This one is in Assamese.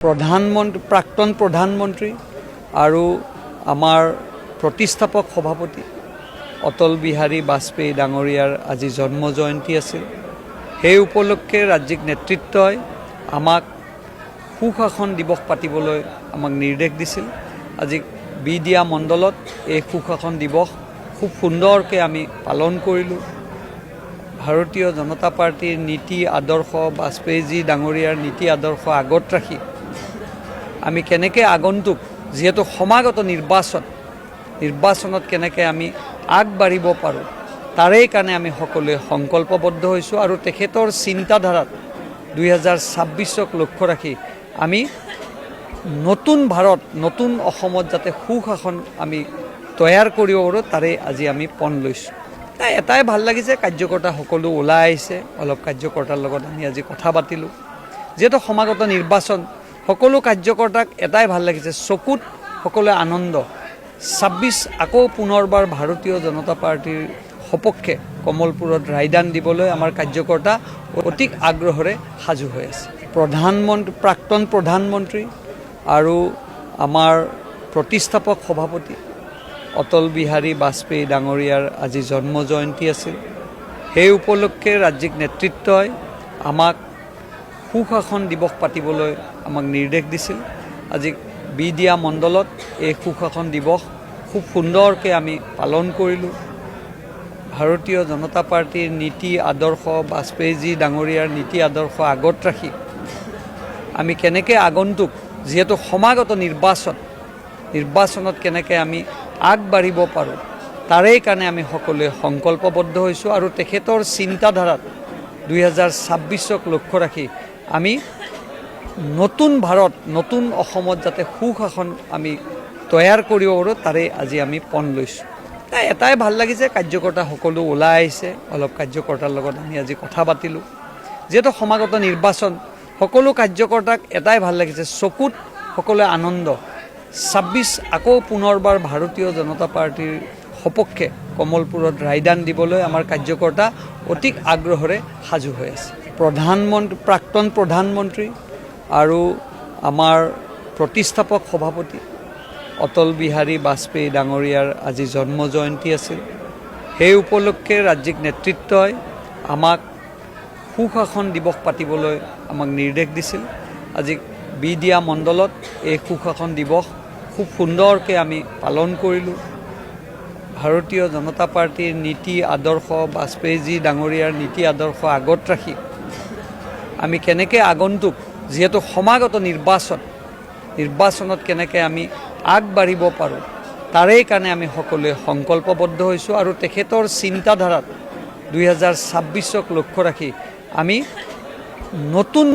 প্ৰাক্তন প্ৰধানমন্ত্ৰী আৰু আমাৰ প্ৰতিষ্ঠাপক সভাপতি অটল বিহাৰী বাজপেয়ী ডাঙৰীয়াৰ আজি জন্ম জয়ন্তী আছিল। সেই উপলক্ষে ৰাজ্যিক নেতৃত্বই আমাক সুশাসন দিৱস পাতিবলৈ আমাক নিৰ্দেশ দিছিল। আজি বিডিয়া মণ্ডলত এই সুশাসন দিৱস খুব সুন্দৰকৈ আমি পালন কৰিলোঁ। ভাৰতীয় জনতা পাৰ্টিৰ নীতি আদৰ্শ, বাজপেয়ীজী ডাঙৰীয়াৰ নীতি আদৰ্শ আগত ৰাখি আমি কেনেকৈ আগন্তুক যিহেতু সমাগত নিৰ্বাচনত কেনেকৈ আমি আগবাঢ়িব পাৰোঁ তাৰেই কাৰণে আমি সকলোৱে সংকল্পবদ্ধ হৈছোঁ আৰু তেখেতৰ চিন্তাধাৰাত 2026ক লক্ষ্য ৰাখি আমি নতুন ভাৰত, নতুন অসমত যাতে সুশাসন আমি তৈয়াৰ কৰিব পাৰোঁ তাৰে আজি আমি পণ লৈছোঁ। এটাই ভাল লাগিছে, কাৰ্যকৰ্তা সকলো ওলাই আহিছে। অলপ কাৰ্যকৰ্তাৰ লগত আমি আজি কথা পাতিলোঁ। যিহেতু সমাগত নিৰ্বাচন, সকলো কাৰ্যকৰ্তাক এটাই ভাল লাগিছে, চকুত সকলোৱে আনন্দ। 26 আকৌ পুনৰবাৰ ভাৰতীয় জনতা পাৰ্টিৰ সপক্ষে কমলপুৰত ৰায়দান দিবলৈ আমাৰ কাৰ্যকৰ্তা অতি আগ্ৰহেৰে সাজু হৈ আছে। প্ৰাক্তন প্ৰধানমন্ত্ৰী আৰু আমাৰ প্ৰতিষ্ঠাপক সভাপতি অটল বিহাৰী বাজপেয়ী ডাঙৰীয়াৰ আজি জন্ম জয়ন্তী আছিল। সেই উপলক্ষে ৰাজ্যিক নেতৃত্বই আমাক সুশাসন দিৱস পাতিবলৈ আমাক নিৰ্দেশ দিছিল। আজি বিডিয়া মণ্ডলত এই সুশাসন দিৱস খুব সুন্দৰকৈ আমি পালন কৰিলোঁ। ভাৰতীয় জনতা পাৰ্টিৰ নীতি আদৰ্শ, বাজপেয়ীজী ডাঙৰীয়াৰ নীতি আদৰ্শ আগত ৰাখি আমি কেনেকৈ আগন্তুক যিহেতু সমাগত নিৰ্বাচনত কেনেকৈ আমি আগবাঢ়িব পাৰোঁ তাৰেই কাৰণে আমি সকলোৱে সংকল্পবদ্ধ হৈছোঁ আৰু তেখেতৰ চিন্তাধাৰাত 2026ক লক্ষ্য ৰাখি আমি নতুন ভাৰত, নতুন অসমত যাতে সুশাসন আমি তৈয়াৰ কৰিব পাৰোঁ তাৰে আজি আমি পণ লৈছোঁ। এটাই ভাল লাগিছে, কাৰ্যকৰ্তা সকলো ওলাই আহিছে। অলপ কাৰ্যকৰ্তাৰ লগত আমি আজি কথা পাতিলোঁ। যিহেতু সমাগত নিৰ্বাচন, সকলো কাৰ্যকৰ্তাক এটাই ভাল লাগিছে, চকুত সকলোৱে আনন্দ। 26 আকৌ পুনৰবাৰ ভাৰতীয় জনতা পাৰ্টিৰ সপক্ষে কমলপুৰত ৰায়দান দিবলৈ আমাৰ কাৰ্যকৰ্তা অতি আগ্ৰহেৰে সাজু হৈ আছে। প্ৰাক্তন প্ৰধানমন্ত্ৰী আৰু আমাৰ প্ৰতিষ্ঠাপক সভাপতি অটল বিহাৰী বাজপেয়ী ডাঙৰীয়াৰ আজি জন্ম জয়ন্তী আছিল। সেই উপলক্ষে ৰাজ্যিক নেতৃত্বই আমাক সুশাসন দিৱস পাতিবলৈ আমাক নিৰ্দেশ দিছিল। আজি বিডিয়া মণ্ডলত এই সুশাসন দিৱস খুব সুন্দৰকৈ আমি পালন কৰিলোঁ। ভাৰতীয় জনতা পাৰ্টিৰ নীতি আদৰ্শ, বাজপেয়ীজী ডাঙৰীয়াৰ নীতি আদৰ্শ আগত ৰাখি আমি কেনেকৈ আগন্তুক যিহেতু সমাগত নিৰ্বাচনত কেনেকৈ আমি আগবাঢ়িব পাৰোঁ তাৰেই কাৰণে আমি সকলোৱে সংকল্পবদ্ধ হৈছোঁ আৰু তেখেতৰ চিন্তাধাৰাত 2026ক লক্ষ্য ৰাখি আমি নতুন